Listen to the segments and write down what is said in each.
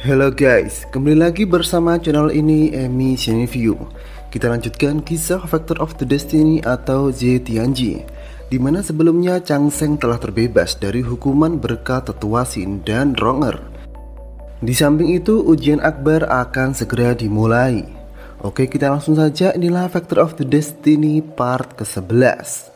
Halo guys, kembali lagi bersama channel ini Emi Review. Kita lanjutkan kisah Factor of the Destiny atau Zhe Tianji, di mana sebelumnya Chang Sheng telah terbebas dari hukuman berkat Tetua Xin dan Ronger. Di samping itu, ujian akbar akan segera dimulai. Oke, kita langsung saja. Inilah Factor of the Destiny part ke-11.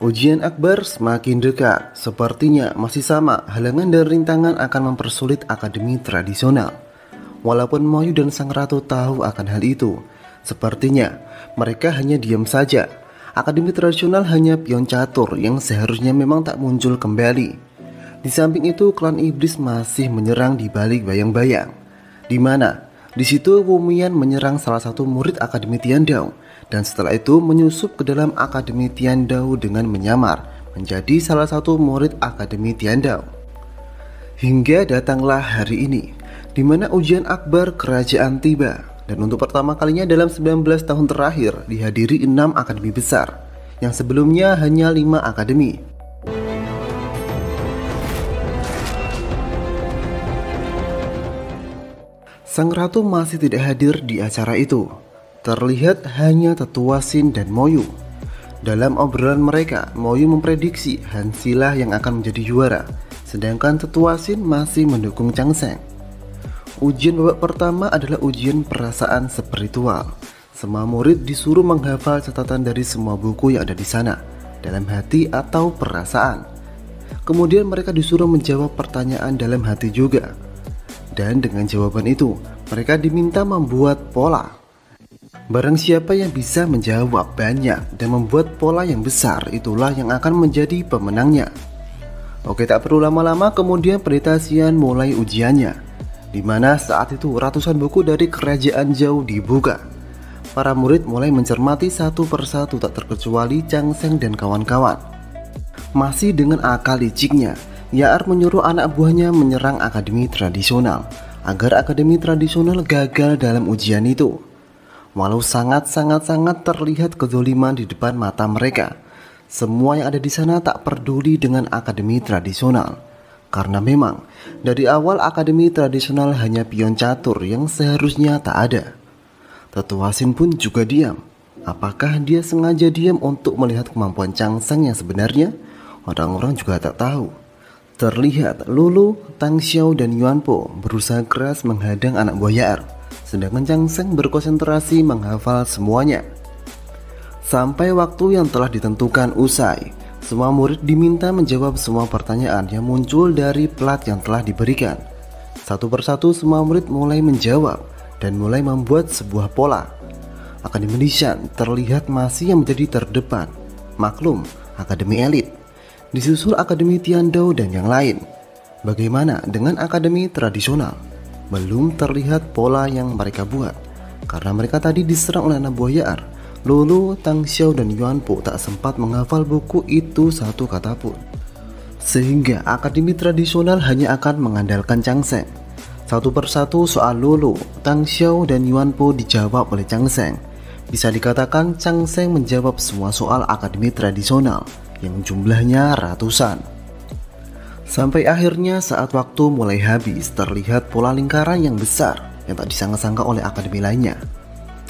Ujian akbar semakin dekat. Sepertinya masih sama, halangan dan rintangan akan mempersulit akademi tradisional. Walaupun Moyu dan Sang Ratu tahu akan hal itu, sepertinya mereka hanya diam saja. Akademi tradisional hanya pion catur yang seharusnya memang tak muncul kembali. Di samping itu, klan iblis masih menyerang di balik bayang-bayang, di mana di situ Wumian menyerang salah satu murid Akademi Tiandao, dan setelah itu menyusup ke dalam Akademi Tiandao dengan menyamar menjadi salah satu murid Akademi Tiandao. Hingga datanglah hari ini, di mana ujian akbar kerajaan tiba, dan untuk pertama kalinya dalam 19 tahun terakhir dihadiri 6 akademi besar, yang sebelumnya hanya 5 akademi. Sang Ratu masih tidak hadir di acara itu. Terlihat hanya Tetua Xin dan Moyu. Dalam obrolan mereka, Moyu memprediksi Han Sila yang akan menjadi juara, sedangkan Tetua Xin masih mendukung Chang Sheng. Ujian babak pertama adalah ujian perasaan spiritual. Semua murid disuruh menghafal catatan dari semua buku yang ada di sana, dalam hati atau perasaan. Kemudian mereka disuruh menjawab pertanyaan dalam hati juga. Dan dengan jawaban itu, mereka diminta membuat pola. Barang siapa yang bisa menjawab banyak dan membuat pola yang besar, itulah yang akan menjadi pemenangnya. Oke, tak perlu lama-lama, kemudian pendeta Xian mulai ujiannya, di mana saat itu ratusan buku dari kerajaan jauh dibuka. Para murid mulai mencermati satu persatu, tak terkecuali Chang Sheng dan kawan-kawan. Masih dengan akal liciknya, Yaar menyuruh anak buahnya menyerang akademi tradisional, agar akademi tradisional gagal dalam ujian itu. Walau sangat terlihat kezoliman di depan mata mereka, semua yang ada di sana tak peduli dengan akademi tradisional. Karena memang dari awal akademi tradisional hanya pion catur yang seharusnya tak ada. Tetua Xin pun juga diam. Apakah dia sengaja diam untuk melihat kemampuan Chang Sheng yang sebenarnya? Orang-orang juga tak tahu. Terlihat Lulu, Tang Xiao dan Yuan Po berusaha keras menghadang anak buah Yaar, sedangkan Chang Sheng berkonsentrasi menghafal semuanya. Sampai waktu yang telah ditentukan usai, semua murid diminta menjawab semua pertanyaan yang muncul dari plat yang telah diberikan. Satu persatu semua murid mulai menjawab dan mulai membuat sebuah pola. Akademi Lishan terlihat masih yang menjadi terdepan. Maklum, akademi elit. Disusul Akademi Tiandao dan yang lain. Bagaimana dengan akademi tradisional? Belum terlihat pola yang mereka buat, karena mereka tadi diserang oleh anak buah Yaar. Lulu, Tang Xiao dan Yuan Po tak sempat menghafal buku itu satu kata pun. Sehingga akademi tradisional hanya akan mengandalkan Chang Sheng. Satu persatu soal Lulu, Tang Xiao dan Yuan Po dijawab oleh Chang Sheng. Bisa dikatakan Chang Sheng menjawab semua soal akademi tradisional, yang jumlahnya ratusan. Sampai akhirnya saat waktu mulai habis, terlihat pola lingkaran yang besar yang tak disangka-sangka oleh akademi lainnya,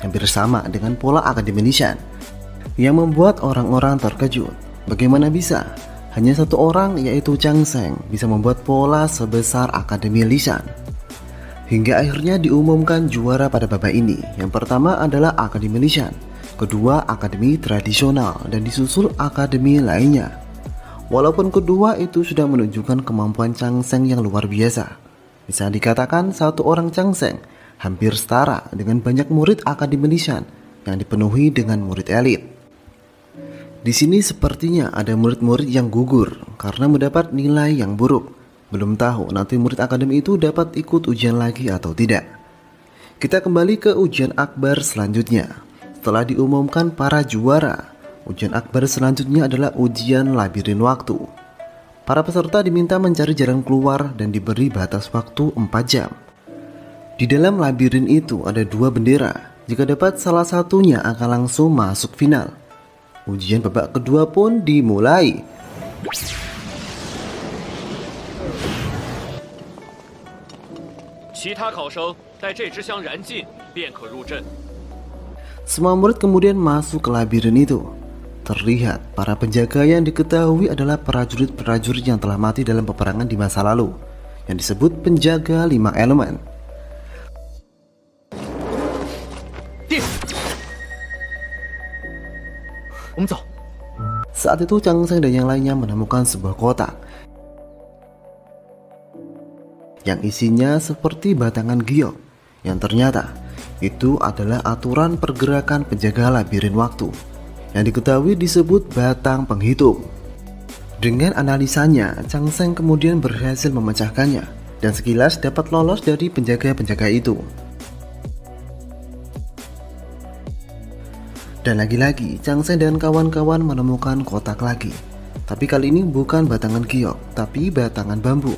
hampir sama dengan pola Akademi Lishan, yang membuat orang-orang terkejut. Bagaimana bisa hanya satu orang, yaitu Chang Sheng, bisa membuat pola sebesar Akademi Lishan? Hingga akhirnya diumumkan juara pada babak ini. Yang pertama adalah Akademi Lishan, kedua akademi tradisional, dan disusul akademi lainnya. Walaupun kedua itu sudah menunjukkan kemampuan Chang Sheng yang luar biasa, bisa dikatakan satu orang Chang Sheng hampir setara dengan banyak murid Akademi Lishan yang dipenuhi dengan murid elit. Di sini sepertinya ada murid-murid yang gugur karena mendapat nilai yang buruk. Belum tahu nanti murid akademi itu dapat ikut ujian lagi atau tidak. Kita kembali ke ujian akbar selanjutnya. Setelah diumumkan para juara, ujian akbar selanjutnya adalah ujian labirin waktu. Para peserta diminta mencari jalan keluar dan diberi batas waktu 4 jam. Di dalam labirin itu ada 2 bendera. Jika dapat salah satunya akan langsung masuk final. Ujian babak kedua pun dimulai. Semua murid kemudian masuk ke labirin itu. Terlihat para penjaga yang diketahui adalah prajurit-prajurit yang telah mati dalam peperangan di masa lalu, yang disebut penjaga 5 elemen. Saat itu Chang Sheng dan yang lainnya menemukan sebuah kotak yang isinya seperti batangan giok, yang ternyata itu adalah aturan pergerakan penjaga labirin waktu, yang diketahui disebut batang penghitung. Dengan analisanya, Chang Sheng kemudian berhasil memecahkannya dan sekilas dapat lolos dari penjaga-penjaga itu. Dan lagi-lagi Chang Sheng dan kawan-kawan menemukan kotak lagi. Tapi kali ini bukan batangan giok, tapi batangan bambu.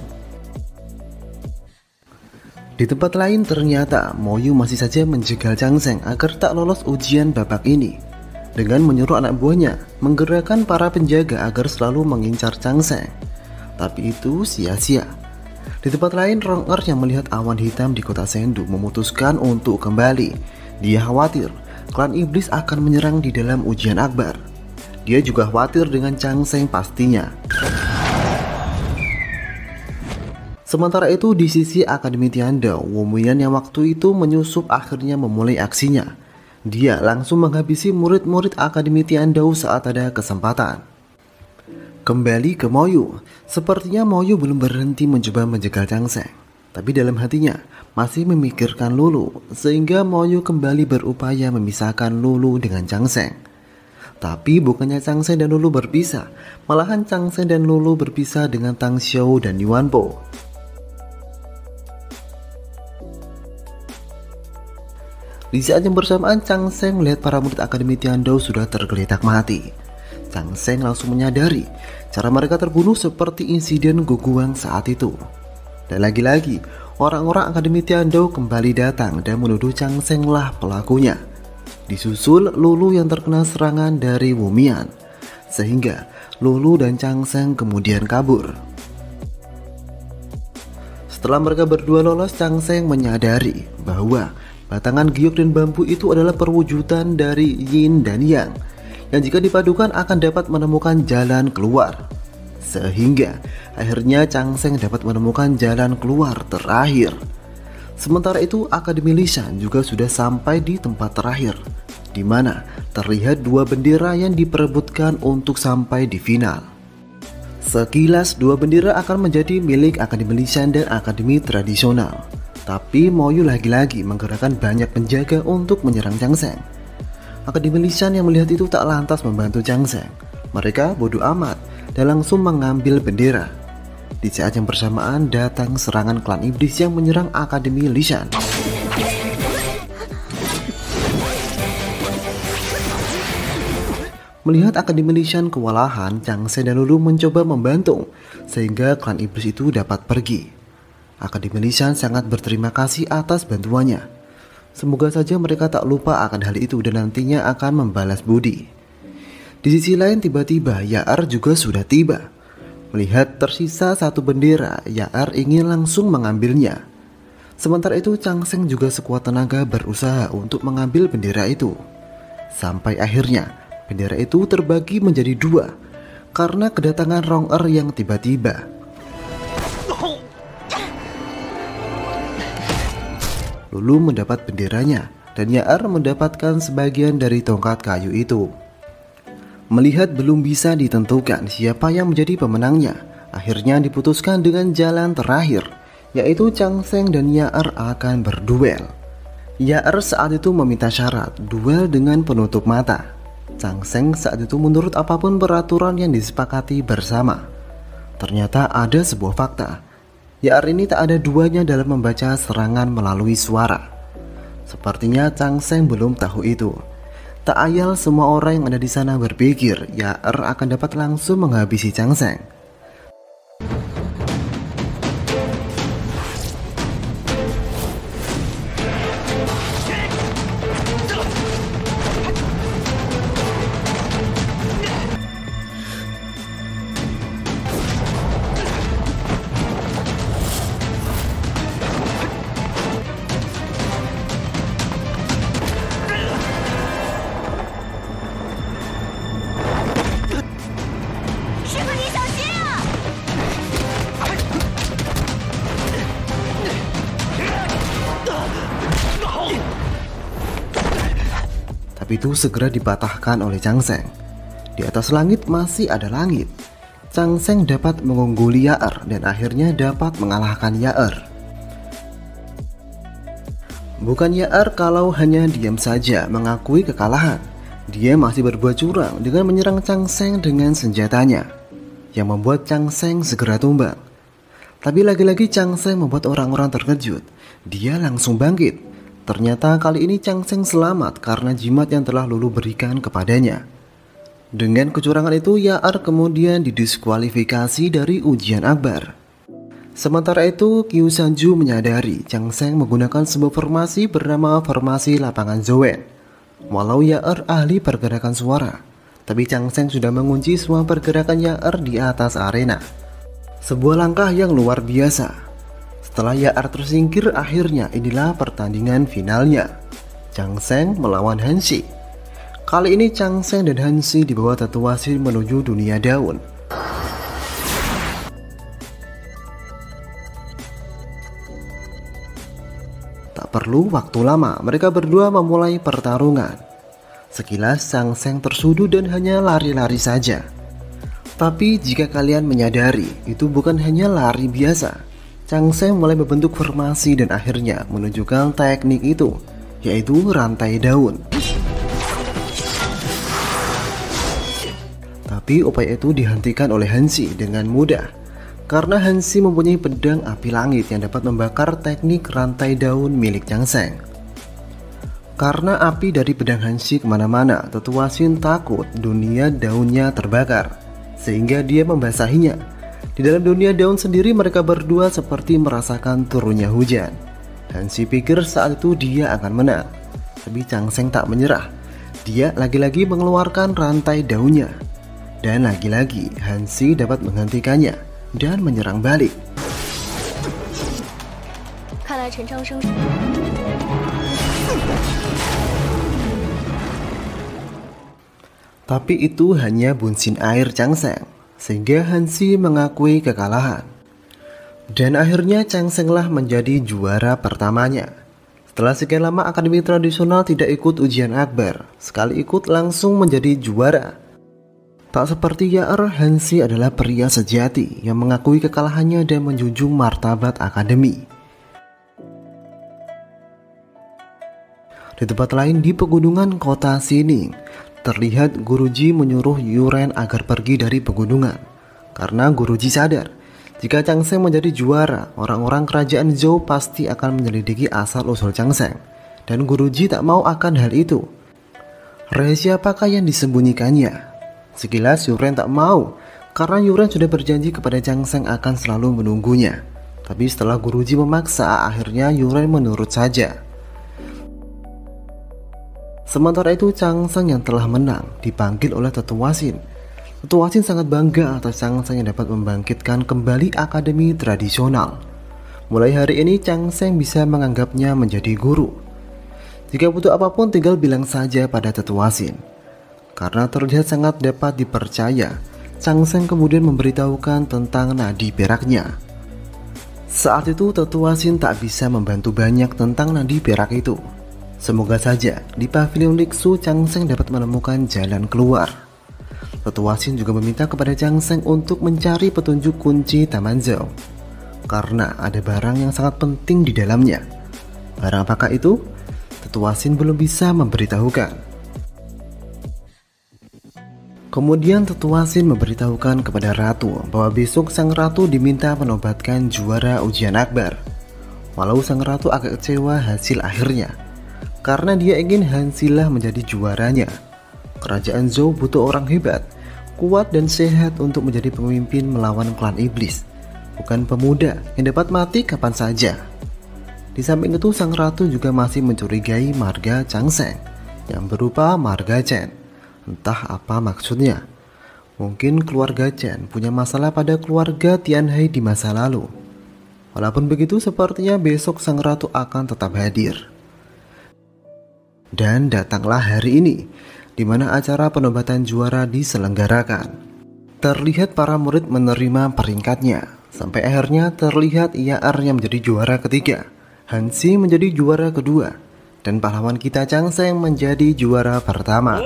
Di tempat lain ternyata Moyu masih saja menjegal Chang Sheng agar tak lolos ujian babak ini, dengan menyuruh anak buahnya menggerakkan para penjaga agar selalu mengincar Chang Sheng. Tapi itu sia-sia. Di tempat lain, Rong Er yang melihat awan hitam di kota Sendu memutuskan untuk kembali. Dia khawatir klan iblis akan menyerang di dalam ujian akbar. Dia juga khawatir dengan Chang Sheng pastinya. Sementara itu di sisi Akademi Tiandou, Wu Mian yang waktu itu menyusup akhirnya memulai aksinya. Dia langsung menghabisi murid-murid Akademi Tiandou saat ada kesempatan. Kembali ke Moyu, sepertinya Moyu belum berhenti mencoba menjegal Chang Sheng. Tapi dalam hatinya masih memikirkan Lulu, sehingga Moyu kembali berupaya memisahkan Lulu dengan Chang Sheng. Tapi bukannya Chang Sheng dan Lulu berpisah, malahan Chang Sheng dan Lulu berpisah dengan Tang Xiao dan Yuan Po. Di saat yang bersamaan, Chang Sheng melihat para murid Akademi Tiandou sudah tergeletak mati. Chang Sheng langsung menyadari cara mereka terbunuh seperti insiden Guguang saat itu. Dan lagi-lagi, orang-orang Akademi Tiandou kembali datang dan menuduh Chang Sheng lah pelakunya. Disusul Lulu yang terkena serangan dari Wu Mian, sehingga Lulu dan Chang Sheng kemudian kabur. Setelah mereka berdua lolos, Chang Sheng menyadari bahwa batangan giok dan bambu itu adalah perwujudan dari yin dan yang jika dipadukan akan dapat menemukan jalan keluar. Sehingga akhirnya Chang Sheng dapat menemukan jalan keluar terakhir. Sementara itu Akademi Lishan juga sudah sampai di tempat terakhir, di mana terlihat 2 bendera yang diperebutkan untuk sampai di final. Sekilas 2 bendera akan menjadi milik Akademi Lishan dan Akademi Tradisional. Tapi Moyu lagi-lagi menggerakkan banyak penjaga untuk menyerang Chang Sheng. Akademi Lishan yang melihat itu tak lantas membantu Chang Sheng. Mereka bodoh amat dan langsung mengambil bendera. Di saat yang bersamaan datang serangan klan iblis yang menyerang Akademi Lishan. Melihat Akademi Lishan kewalahan, Chang Sheng dan Lulu mencoba membantu sehingga klan iblis itu dapat pergi. Akademi Lishan sangat berterima kasih atas bantuannya. Semoga saja mereka tak lupa akan hal itu dan nantinya akan membalas budi. Di sisi lain tiba-tiba Yaer juga sudah tiba. Melihat tersisa 1 bendera, Yaer ingin langsung mengambilnya. Sementara itu Chang Sheng juga sekuat tenaga berusaha untuk mengambil bendera itu. Sampai akhirnya bendera itu terbagi menjadi 2 karena kedatangan Rong Er yang tiba-tiba. Lulu mendapat benderanya dan Yaer mendapatkan sebagian dari tongkat kayu itu. Melihat belum bisa ditentukan siapa yang menjadi pemenangnya, akhirnya diputuskan dengan jalan terakhir, yaitu Chang Sheng dan Yaer akan berduel. Yaer saat itu meminta syarat duel dengan penutup mata. Chang Sheng saat itu menurut apapun peraturan yang disepakati bersama. Ternyata ada sebuah fakta. Yaer ini tak ada duanya dalam membaca serangan melalui suara. Sepertinya Chang Sheng belum tahu itu. Tak ayal semua orang yang ada di sana berpikir Yaer akan dapat langsung menghabisi Chang Sheng. Tapi itu segera dipatahkan oleh Chang Seng. Di atas langit masih ada langit. Chang Seng dapat mengungguli Yaer dan akhirnya dapat mengalahkan Yaer. Bukan Yaer kalau hanya diam saja mengakui kekalahan. Dia masih berbuat curang dengan menyerang Chang Seng dengan senjatanya, yang membuat Chang Seng segera tumbang. Tapi lagi-lagi Chang Seng membuat orang-orang terkejut. Dia langsung bangkit. Ternyata kali ini Chang Seng selamat karena jimat yang telah Lulu berikan kepadanya. Dengan kecurangan itu, Yaer kemudian didiskualifikasi dari ujian akbar. Sementara itu, Qiu Sanju menyadari Chang Seng menggunakan sebuah formasi bernama formasi lapangan Zowen. Walau Yaer ahli pergerakan suara, tapi Chang Seng sudah mengunci semua pergerakan Yaer di atas arena. Sebuah langkah yang luar biasa. Setelah Yaer tersingkir, akhirnya inilah pertandingan finalnya. Chang Seng melawan Hanshi. Kali ini Chang Seng dan Hanshi dibawa Tetua Xin menuju dunia daun. Tak perlu waktu lama, mereka berdua memulai pertarungan. Sekilas Chang Seng tersudut dan hanya lari-lari saja. Tapi jika kalian menyadari, itu bukan hanya lari biasa. Chang Seng mulai membentuk formasi dan akhirnya menunjukkan teknik itu, yaitu rantai daun. Tapi upaya itu dihentikan oleh Hanshi dengan mudah. Karena Hanshi mempunyai pedang api langit yang dapat membakar teknik rantai daun milik Chang Seng. Karena api dari pedang Hanshi kemana-mana, Tetua Xin takut dunia daunnya terbakar, sehingga dia membasahinya. Di dalam dunia daun sendiri mereka berdua seperti merasakan turunnya hujan. Hanshi pikir saat itu dia akan menang, tapi Chang Seng tak menyerah. Dia lagi-lagi mengeluarkan rantai daunnya, dan lagi-lagi Hanshi dapat menghentikannya dan menyerang balik. Tapi itu hanya bunsin air Chang Seng, sehingga Hanshi mengakui kekalahan. Dan akhirnya Chang Seng lah menjadi juara pertamanya. Setelah sekian lama akademi tradisional tidak ikut ujian akbar, sekali ikut langsung menjadi juara. Tak seperti Yaer, Hanshi adalah pria sejati yang mengakui kekalahannya dan menjunjung martabat akademi. Di tempat lain di pegunungan kota Xining, terlihat Guruji menyuruh Yuren agar pergi dari pegunungan. Karena Guruji sadar, jika Chang Seng menjadi juara, orang-orang kerajaan Zhou pasti akan menyelidiki asal-usul Chang Seng. Dan Guruji tak mau akan hal itu. Rahasia apakah yang disembunyikannya? Sekilas Yuren tak mau, karena Yuren sudah berjanji kepada Chang Seng akan selalu menunggunya. Tapi setelah Guruji memaksa, akhirnya Yuren menurut saja. Sementara itu Chang Seng yang telah menang dipanggil oleh Tetua Xin. Tetua Xin sangat bangga atas Chang Seng yang dapat membangkitkan kembali akademi tradisional. Mulai hari ini Chang Seng bisa menganggapnya menjadi guru. Jika butuh apapun tinggal bilang saja pada Tetua Xin. Karena terlihat sangat dapat dipercaya, Chang Seng kemudian memberitahukan tentang nadi peraknya. Saat itu Tetua Xin tak bisa membantu banyak tentang nadi perak itu. Semoga saja di pavilion Lixu Chang Seng dapat menemukan jalan keluar. Tetua Xin juga meminta kepada Chang Seng untuk mencari petunjuk kunci Taman Zhou, karena ada barang yang sangat penting di dalamnya. Barang apakah itu? Tetua Xin belum bisa memberitahukan. Kemudian Tetua Xin memberitahukan kepada Ratu bahwa besok Sang Ratu diminta menobatkan juara ujian akbar. Walau Sang Ratu agak kecewa hasil akhirnya, karena dia ingin Hanshi lah menjadi juaranya. Kerajaan Zhou butuh orang hebat, kuat dan sehat untuk menjadi pemimpin melawan klan iblis, bukan pemuda yang dapat mati kapan saja. Di samping itu Sang Ratu juga masih mencurigai marga Chang Seng yang berupa marga Chen. Entah apa maksudnya. Mungkin keluarga Chen punya masalah pada keluarga Tianhai di masa lalu. Walaupun begitu, sepertinya besok Sang Ratu akan tetap hadir. Dan datanglah hari ini, di mana acara penobatan juara diselenggarakan. Terlihat para murid menerima peringkatnya, sampai akhirnya terlihat Yaer yang menjadi juara ketiga, Hanshi menjadi juara kedua, dan pahlawan kita Chang Sheng menjadi juara pertama.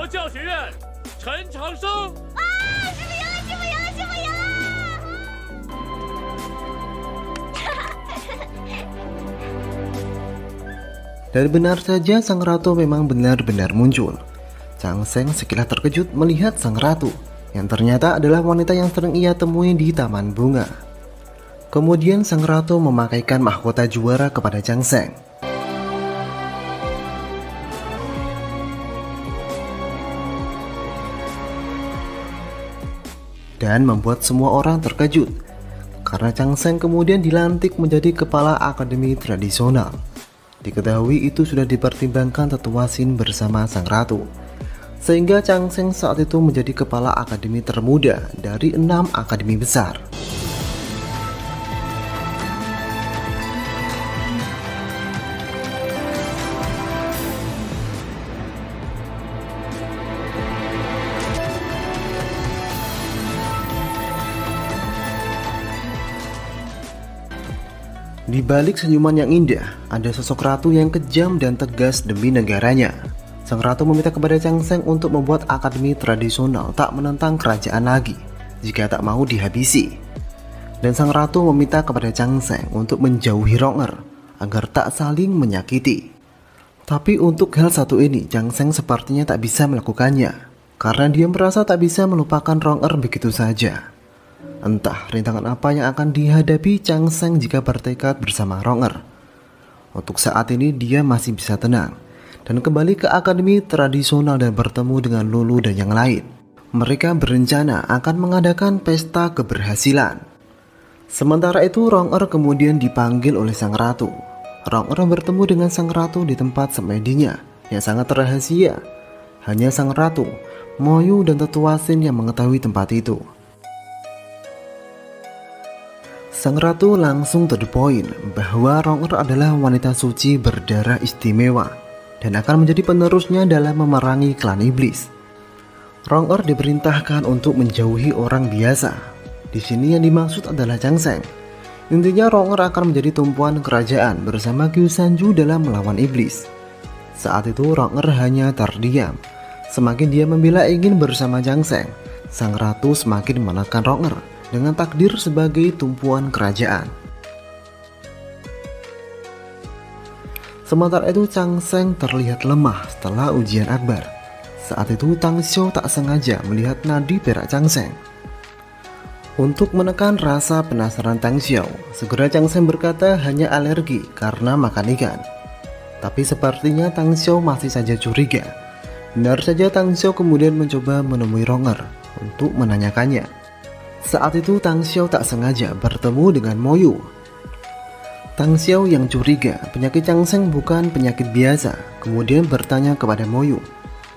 Dan benar saja sang ratu memang benar-benar muncul. Chang Sheng sekilas terkejut melihat sang ratu, yang ternyata adalah wanita yang sering ia temui di taman bunga. Kemudian sang ratu memakaikan mahkota juara kepada Chang Sheng. Dan membuat semua orang terkejut, karena Chang Sheng kemudian dilantik menjadi kepala akademi tradisional. Diketahui itu sudah dipertimbangkan tetua Xin bersama sang ratu, sehingga Chang Sheng saat itu menjadi kepala akademi termuda dari 6 akademi besar. Di balik senyuman yang indah, ada sosok ratu yang kejam dan tegas demi negaranya. Sang ratu meminta kepada Chang Sheng untuk membuat akademi tradisional tak menentang kerajaan lagi jika tak mau dihabisi. Dan sang ratu meminta kepada Chang Sheng untuk menjauhi Rong Er agar tak saling menyakiti. Tapi untuk hal satu ini, Chang Sheng sepertinya tak bisa melakukannya, karena dia merasa tak bisa melupakan Rong Er begitu saja. Entah rintangan apa yang akan dihadapi Chang Sheng jika bertekad bersama Rong Er. Untuk saat ini dia masih bisa tenang dan kembali ke akademi tradisional dan bertemu dengan Lulu dan yang lain. Mereka berencana akan mengadakan pesta keberhasilan. Sementara itu Rong Er kemudian dipanggil oleh sang ratu. Rong Er bertemu dengan sang ratu di tempat semedinya yang sangat rahasia. Hanya sang ratu, Mo Yu dan tetua Xin yang mengetahui tempat itu. Sang ratu langsung to the point bahwa Rong Er adalah wanita suci berdarah istimewa dan akan menjadi penerusnya dalam memerangi klan iblis. Rong Er diperintahkan untuk menjauhi orang biasa. Di sini yang dimaksud adalah Chang Sheng. Intinya Rong Er akan menjadi tumpuan kerajaan bersama Qiu Shanju dalam melawan iblis. Saat itu Rong Er hanya terdiam. Semakin dia membela ingin bersama Chang Sheng, sang ratu semakin menekan Rong Er dengan takdir sebagai tumpuan kerajaan. Sementara itu Chang Sheng terlihat lemah setelah ujian akbar. Saat itu Tang Xiao tak sengaja melihat nadi perak Chang Sheng. Untuk menekan rasa penasaran Tang Xiao, segera Chang Sheng berkata hanya alergi karena makan ikan. Tapi sepertinya Tang Xiao masih saja curiga. Benar saja Tang Xiao kemudian mencoba menemui Rong Er untuk menanyakannya. Saat itu Tang Xiao tak sengaja bertemu dengan Mo Yu. Tang Xiao yang curiga penyakit Chang Sheng bukan penyakit biasa, kemudian bertanya kepada Mo Yu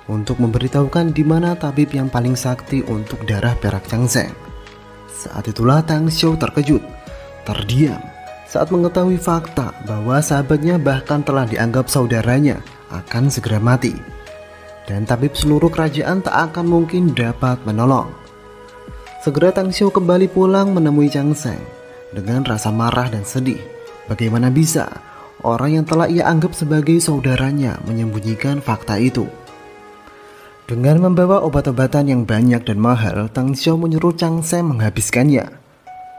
untuk memberitahukan di mana tabib yang paling sakti untuk darah perak Chang Sheng. Saat itulah Tang Xiao terkejut, terdiam saat mengetahui fakta bahwa sahabatnya bahkan telah dianggap saudaranya akan segera mati, dan tabib seluruh kerajaan tak akan mungkin dapat menolong. Segera Tang Xiao kembali pulang menemui Chang Sheng dengan rasa marah dan sedih. Bagaimana bisa orang yang telah ia anggap sebagai saudaranya menyembunyikan fakta itu? Dengan membawa obat-obatan yang banyak dan mahal, Tang Xiao menyuruh Chang Sheng menghabiskannya.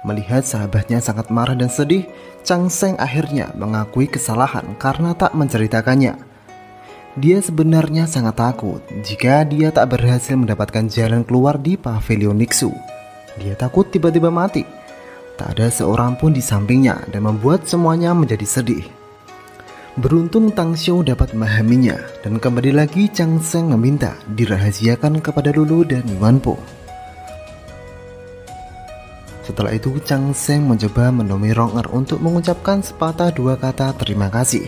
Melihat sahabatnya sangat marah dan sedih, Chang Sheng akhirnya mengakui kesalahan karena tak menceritakannya. Dia sebenarnya sangat takut jika dia tak berhasil mendapatkan jalan keluar di pavilion Nixu. Dia takut tiba-tiba mati. Tak ada seorang pun di sampingnya dan membuat semuanya menjadi sedih. Beruntung Tang Xiao dapat memahaminya dan kembali lagi Chang Sheng meminta dirahasiakan kepada Lulu dan Yuan Po. Setelah itu Chang Sheng mencoba menemui Rong Er untuk mengucapkan sepatah dua kata terima kasih.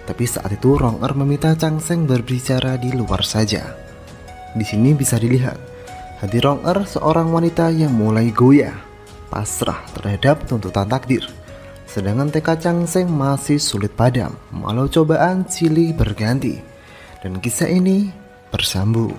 Tapi saat itu Rong Er meminta Chang Sheng berbicara di luar saja. Di sini bisa dilihat hati Rong Er seorang wanita yang mulai goyah, pasrah terhadap tuntutan takdir. Sedangkan tekad Chang Sheng masih sulit padam walau cobaan silih berganti. Dan kisah ini bersambung.